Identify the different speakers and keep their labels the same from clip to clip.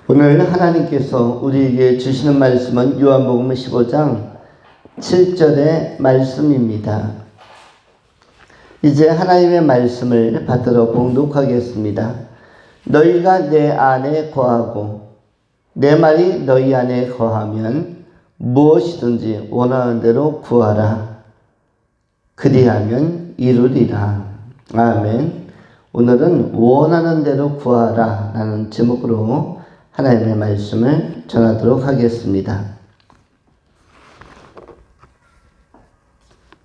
Speaker 1: 오늘 하나님께서 우리에게 주시는 말씀은 요한복음 15장 7절의 말씀입니다. 이제 하나님의 말씀을 받들어 봉독하겠습니다. 너희가 내 안에 거하고 내 말이 너희 안에 거하면 무엇이든지 원하는 대로 구하라. 그리하면 이루리라. 아멘. 오늘은 원하는 대로 구하라 라는 제목으로 하나님의 말씀을 전하도록 하겠습니다.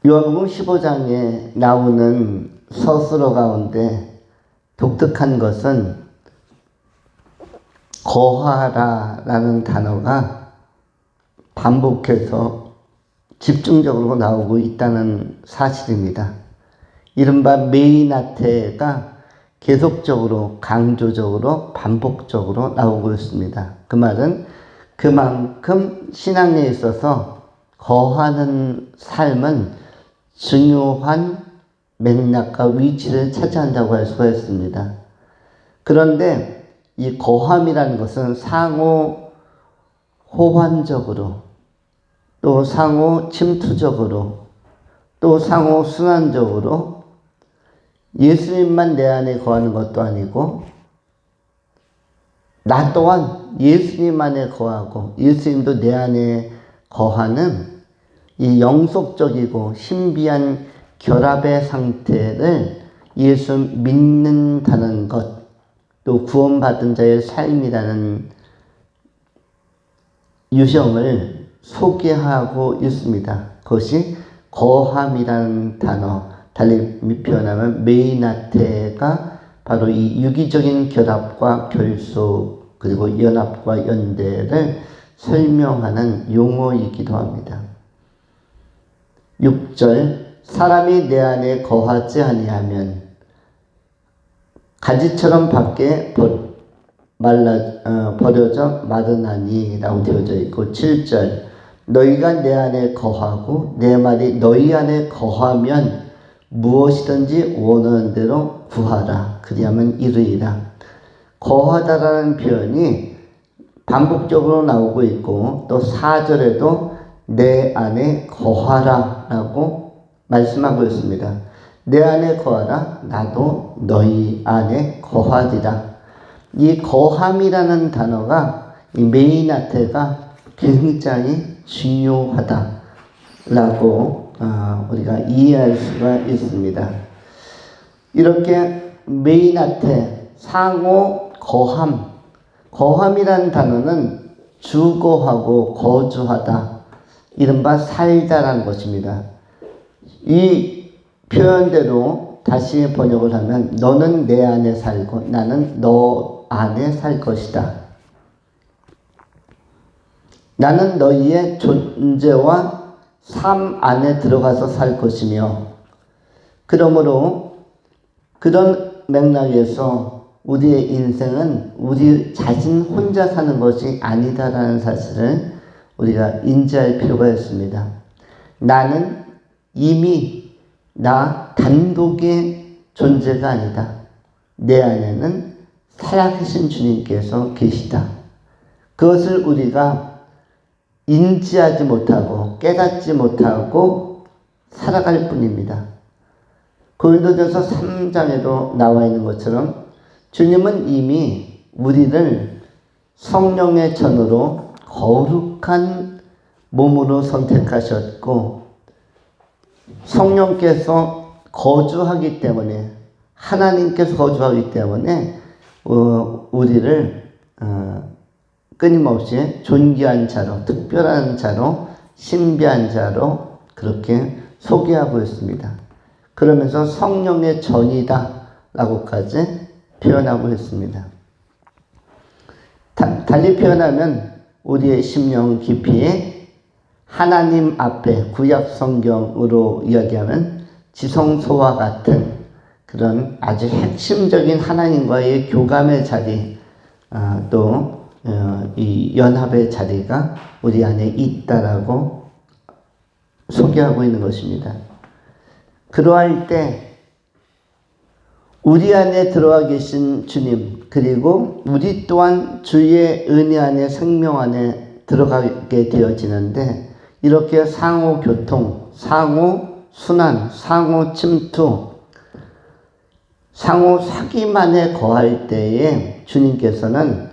Speaker 1: 요한복음 15장에 나오는 서술어 가운데 독특한 것은 거하라 라는 단어가 반복해서 집중적으로 나오고 있다는 사실입니다. 이른바 메이나테가 계속적으로 강조적으로 반복적으로 나오고 있습니다. 그 말은 그만큼 신앙에 있어서 거하는 삶은 중요한 맥락과 위치를 차지한다고 할 수가 있습니다. 그런데 이 거함이라는 것은 상호 호환적으로 또 상호 침투적으로 또 상호 순환적으로 예수님만 내 안에 거하는 것도 아니고 나 또한 예수님 안에 거하고 예수님도 내 안에 거하는 이 영속적이고 신비한 결합의 상태를 예수 믿는다는 것, 또 구원받은 자의 삶이라는 유형을 소개하고 있습니다. 그것이 거함이라는 단어, 달리 표현하면 메이나테가 바로 이 유기적인 결합과 결속 그리고 연합과 연대를 설명하는 용어이기도 합니다. 6절 사람이 내 안에 거하지 아니하면 가지처럼 밖에 버려져 마르나니 라고 되어져 있고 7절 너희가 내 안에 거하고 내 말이 너희 안에 거하면 무엇이든지 원하는 대로 구하라. 그리하면 이루리라. 거하다라는 표현이 반복적으로 나오고 있고 또 4절에도 내 안에 거하라 라고 말씀하고 있습니다. 내 안에 거하라. 나도 너희 안에 거하리라. 이 거함이라는 단어가 이 메이나테가 굉장히 중요하다 라고 우리가 이해할 수가 있습니다. 이렇게 메이나테, 상호 거함, 거함이라는 단어는 주거하고 거주하다, 이른바 살다라는 것입니다. 이 표현대로 다시 번역을 하면 너는 내 안에 살고 나는 너 안에 살 것이다. 나는 너희의 존재와 삶 안에 들어가서 살 것이며, 그러므로 그런 맥락에서 우리의 인생은 우리 자신 혼자 사는 것이 아니다라는 사실을 우리가 인지할 필요가 있습니다. 나는 이미 나 단독의 존재가 아니다. 내 안에는 살아계신 주님께서 계시다. 그것을 우리가 인지하지 못하고 깨닫지 못하고 살아갈 뿐입니다. 고린도전서 3장에도 나와 있는 것처럼 주님은 이미 우리를 성령의 전으로 거룩한 몸으로 선택하셨고 성령께서 거주하기 때문에 하나님께서 거주하기 때문에 우리를 끊임없이 존귀한 자로, 특별한 자로, 신비한 자로 그렇게 소개하고 있습니다. 그러면서 성령의 전이다 라고까지 표현하고 있습니다. 달리 표현하면 우리의 심령 깊이에 하나님 앞에 구약 성경으로 이야기하면 지성소와 같은 그런 아주 핵심적인 하나님과의 교감의 자리, 또 이 연합의 자리가 우리 안에 있다라고 소개하고 있는 것입니다. 그러할 때 우리 안에 들어와 계신 주님, 그리고 우리 또한 주의 은혜 안에 생명 안에 들어가게 되어지는데 이렇게 상호 교통, 상호 순환, 상호 침투, 상호 사귐만에 거할 때에 주님께서는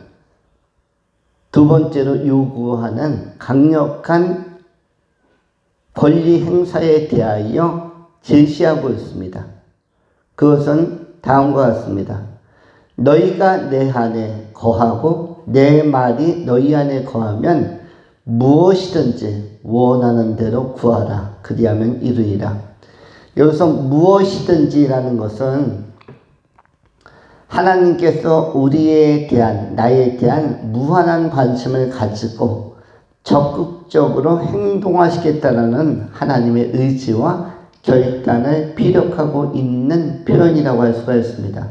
Speaker 1: 두 번째로 요구하는 강력한 권리 행사에 대하여 제시하고 있습니다. 그것은 다음과 같습니다. 너희가 내 안에 거하고 내 말이 너희 안에 거하면 무엇이든지 원하는 대로 구하라. 그리하면 이루리라. 여기서 무엇이든지라는 것은 하나님께서 우리에 대한, 나에 대한 무한한 관심을 가지고 적극적으로 행동하시겠다라는 하나님의 의지와 결단을 피력하고 있는 표현이라고 할 수가 있습니다.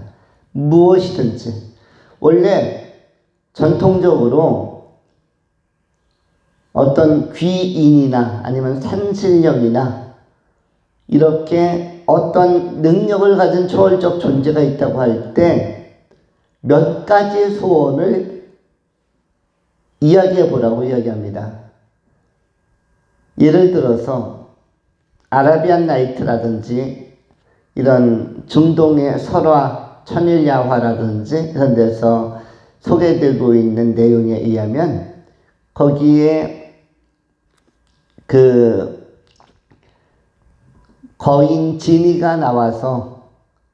Speaker 1: 무엇이든지. 원래 전통적으로 어떤 귀인이나 아니면 산신령이나 이렇게 어떤 능력을 가진 초월적 존재가 있다고 할 때 몇 가지 소원을 이야기해 보라고 이야기합니다. 예를 들어서 아라비안 나이트라든지 이런 중동의 설화, 천일야화라든지 이런 데서 소개되고 있는 내용에 의하면 거기에 거인 지니가 나와서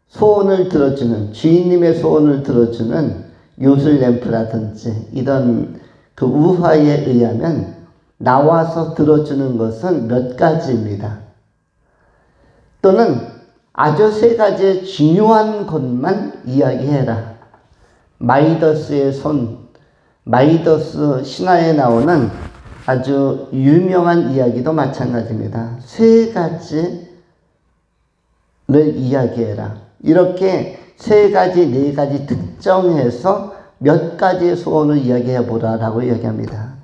Speaker 1: 소원을 들어주는, 주인님의 소원을 들어주는 요술 램프라든지 이런 그 우화에 의하면 나와서 들어주는 것은 몇 가지입니다. 또는 아주 세 가지의 중요한 것만 이야기해라. 마이더스의 손, 마이더스 신화에 나오는 아주 유명한 이야기도 마찬가지입니다. 세 가지를 이야기해라. 이렇게 세 가지, 네 가지 특정해서 몇 가지의 소원을 이야기해 보라라고 이야기합니다.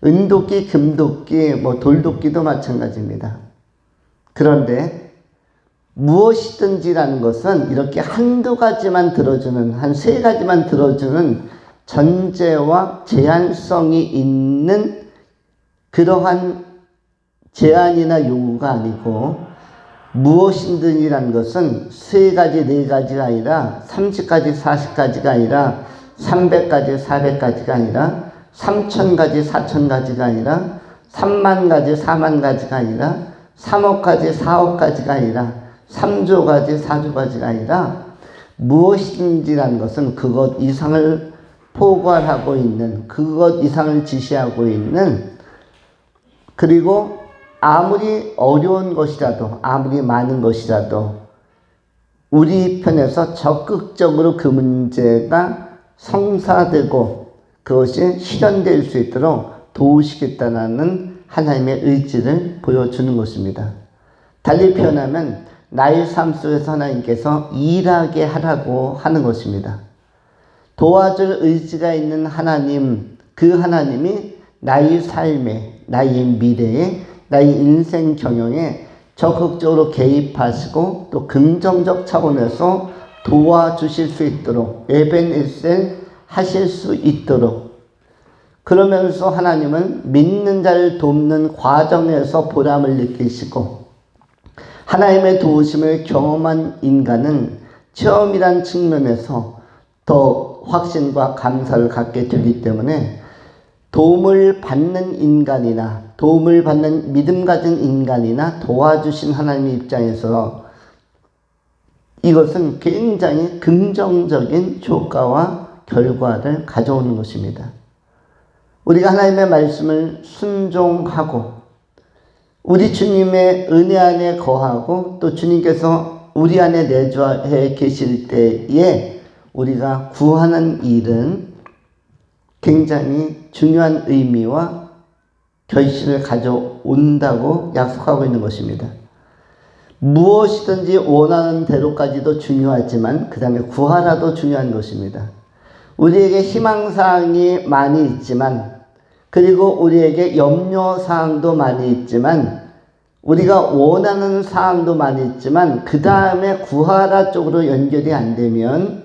Speaker 1: 은도끼, 금도끼, 돌도끼도 마찬가지입니다. 그런데 무엇이든지라는 것은 이렇게 한두 가지만 들어주는, 한 세 가지만 들어주는 전제와 제한성이 있는 그러한 제한이나 요구가 아니고 무엇이든지라는 것은 세 가지, 네 가지가 아니라 30가지, 40가지가 아니라 300가지, 400가지가 아니라 3000가지, 4000가지가 아니라 3만 가지, 4만 가지가 아니라 3억 가지, 4억 가지가 아니라 3조 가지, 4조 가지가 아니라 무엇이든지라는 것은 그것 이상을 포괄하고 있는, 그것 이상을 지시하고 있는, 그리고 아무리 어려운 것이라도, 아무리 많은 것이라도 우리 편에서 적극적으로 그 문제가 성사되고 그것이 실현될 수 있도록 도우시겠다는 하나님의 의지를 보여주는 것입니다. 달리 표현하면 나의 삶 속에서 하나님께서 일하게 하라고 하는 것입니다. 도와줄 의지가 있는 하나님, 그 하나님이 나의 삶에, 나의 미래에, 나의 인생 경영에 적극적으로 개입하시고 또 긍정적 차원에서 도와주실 수 있도록 에벤에셀 하실 수 있도록, 그러면서 하나님은 믿는 자를 돕는 과정에서 보람을 느끼시고 하나님의 도우심을 경험한 인간은 체험이란 측면에서 더 확신과 감사를 갖게 되기 때문에 도움을 받는 인간이나 도움을 받는 믿음 가진 인간이나 도와주신 하나님의 입장에서 이것은 굉장히 긍정적인 효과와 결과를 가져오는 것입니다. 우리가 하나님의 말씀을 순종하고 우리 주님의 은혜 안에 거하고 또 주님께서 우리 안에 내주해 계실 때에 우리가 구하는 일은 굉장히 중요한 의미와 결실을 가져온다고 약속하고 있는 것입니다. 무엇이든지 원하는 대로까지도 중요하지만 그 다음에 구하라도 중요한 것입니다. 우리에게 희망사항이 많이 있지만, 그리고 우리에게 염려사항도 많이 있지만, 우리가 원하는 사항도 많이 있지만 그 다음에 구하라 쪽으로 연결이 안 되면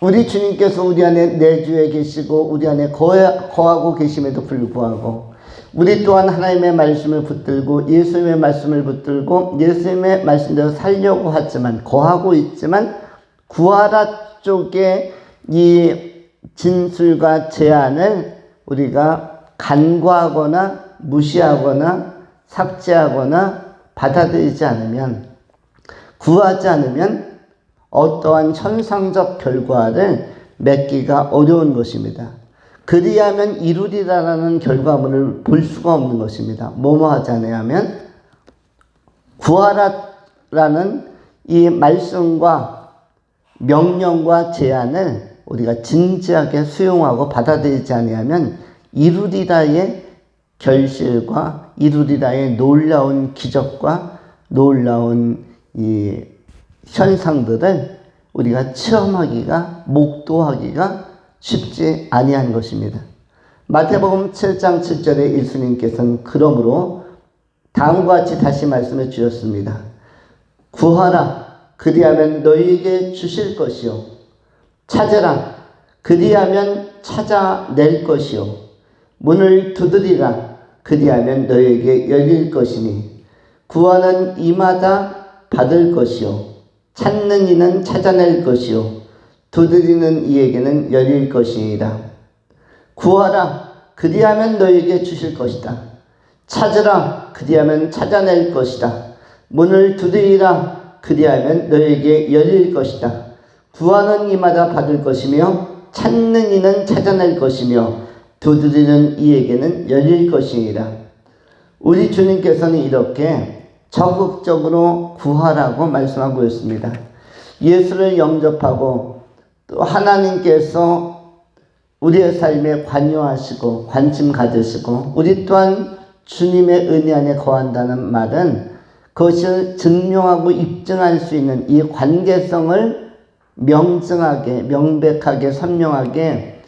Speaker 1: 우리 주님께서 우리 안에 내주에 계시고 우리 안에 거하고 계심에도 불구하고 우리 또한 하나님의 말씀을 붙들고 예수님의 말씀을 붙들고 예수님의 말씀대로 살려고 하지만 거하고 있지만 구하라 쪽에 이 진술과 제안을 우리가 간과하거나 무시하거나 삭제하거나 받아들이지 않으면 구하지 않으면 어떠한 현상적 결과를 맺기가 어려운 것입니다. 그리하면 이루리라라는 결과물을 볼 수가 없는 것입니다. 뭐뭐 하지 않으면 구하라라는 이 말씀과 명령과 제안을 우리가 진지하게 수용하고 받아들이지 않으면 이루리라의 결실과 이루리라의 놀라운 기적과 놀라운 이 현상들을 우리가 체험하기가 목도하기가 쉽지 아니한 것입니다. 마태복음 7장 7절에 예수님께서는 그러므로 다음과 같이 다시 말씀해 주셨습니다. 구하라 그리하면 너희에게 주실 것이요 찾으라 그리하면 찾아낼 것이요 문을 두드리라 그리하면 너희에게 열릴 것이니 구하는 이마다 받을 것이요 찾는 이는 찾아낼 것이요 두드리는 이에게는 열릴 것이니라. 구하라 그리하면 너희에게 주실 것이다. 찾으라 그리하면 찾아낼 것이다. 문을 두드리라 그리하면 너희에게 열릴 것이다. 구하는 이마다 받을 것이며 찾는 이는 찾아낼 것이며 두드리는 이에게는 열릴 것이니라. 우리 주님께서는 이렇게 적극적으로 구하라고 말씀하고 있습니다. 예수를 영접하고 또 하나님께서 우리의 삶에 관여하시고 관심 가지시고 우리 또한 주님의 은혜 안에 거한다는 말은 그것을 증명하고 입증할 수 있는 이 관계성을 명증하게 명백하게 선명하게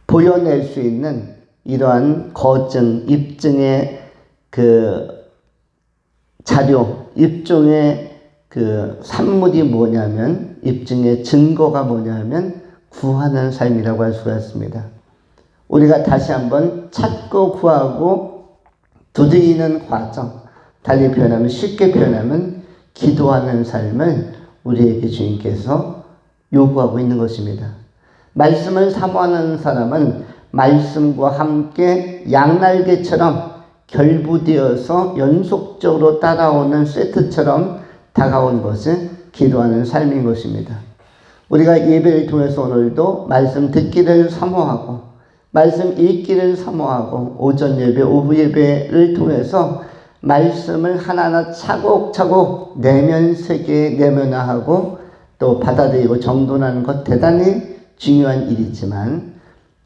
Speaker 1: 보여낼 수 있는 이러한 거증, 입증의 그 자료, 입증의 그 산물이 뭐냐면 입증의 증거가 뭐냐면 구하는 삶이라고 할 수가 있습니다. 우리가 다시 한번 찾고 구하고 두드리는 과정, 달리 표현하면 쉽게 표현하면 기도하는 삶을 우리에게 주님께서 요구하고 있는 것입니다. 말씀을 사모하는 사람은 말씀과 함께 양날개처럼 결부되어서 연속적으로 따라오는 세트처럼 다가온 것은 기도하는 삶인 것입니다. 우리가 예배를 통해서 오늘도 말씀 듣기를 사모하고 말씀 읽기를 사모하고 오전 예배, 오후 예배를 통해서 말씀을 하나하나 차곡차곡 내면 세계에 내면화하고 또 받아들이고 정돈하는 것 대단히 중요한 일이지만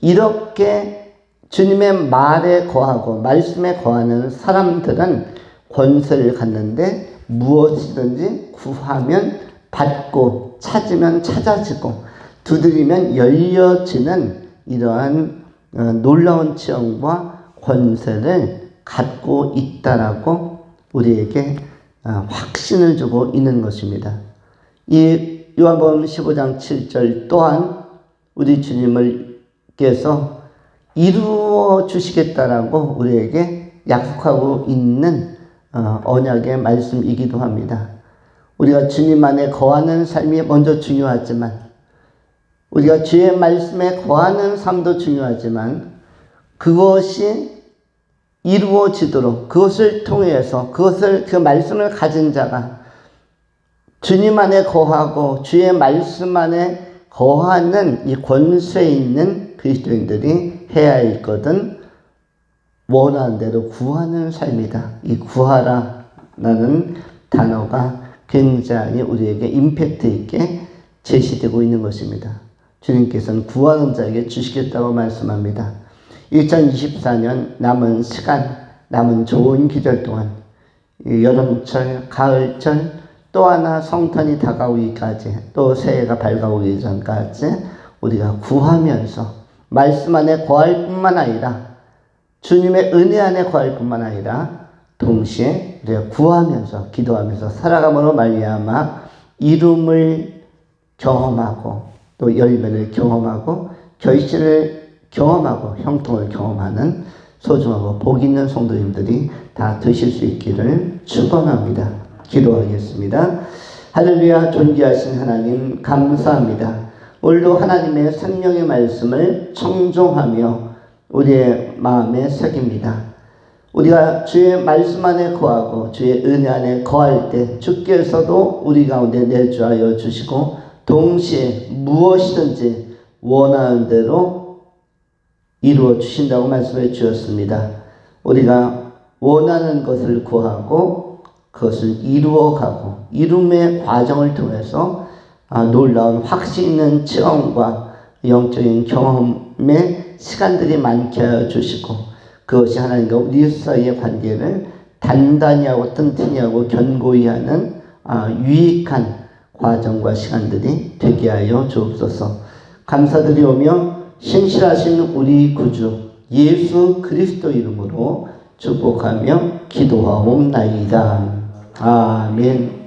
Speaker 1: 이렇게 주님의 말에 거하고 말씀에 거하는 사람들은 권세를 갖는데 무엇이든지 구하면 받고 찾으면 찾아지고 두드리면 열려지는 이러한 놀라운 체험과 권세를 갖고 있다라고 우리에게 확신을 주고 있는 것입니다. 이 요한복음 15장 7절 또한 우리 주님께서 이루어 주시겠다라고 우리에게 약속하고 있는 언약의 말씀이기도 합니다. 우리가 주님 안에 거하는 삶이 먼저 중요하지만 우리가 주의 말씀에 거하는 삶도 중요하지만 그것이 이루어지도록 그것을 통해서 그 말씀을 가진 자가 주님 안에 거하고 주의 말씀 안에 거하는 이 권세 있는 그리스도인들이 해야 할 것은 원하는 대로 구하는 삶이다. 이 구하라라는 단어가 굉장히 우리에게 임팩트 있게 제시되고 있는 것입니다. 주님께서는 구하는 자에게 주시겠다고 말씀합니다. 2024년 남은 시간, 남은 좋은 기절 동안 여름철, 가을철 또 하나 성탄이 다가오기까지 또 새해가 밝아오기 전까지 우리가 구하면서 말씀 안에 거할 뿐만 아니라 주님의 은혜 안에 거할 뿐만 아니라 동시에 우리가 구하면서 기도하면서 살아감으로 말미암아 이룸을 경험하고 또 열매를 경험하고 결실을 경험하고 형통을 경험하는 소중하고 복 있는 성도님들이 다 되실 수 있기를 축원합니다. 기도하겠습니다. 할렐루야. 존귀하신 하나님 감사합니다. 오늘도 하나님의 생명의 말씀을 청종하며 우리의 마음에 새깁니다. 우리가 주의 말씀 안에 거하고 주의 은혜 안에 거할 때 주께서도 우리 가운데 내주하여 주시고 동시에 무엇이든지 원하는 대로 이루어 주신다고 말씀해 주셨습니다. 우리가 원하는 것을 구하고 그것을 이루어가고 이룸의 과정을 통해서 놀라운 확신 있는 체험과 영적인 경험의 시간들이 많게 하여 주시고 그것이 하나님과 우리 사이의 관계를 단단히 하고 튼튼히 하고 견고히 하는 유익한 과정과 시간들이 되게 하여 주옵소서. 감사드리오며 신실하신 우리 구주 예수 그리스도 이름으로 축복하며 기도하옵나이다. 아멘.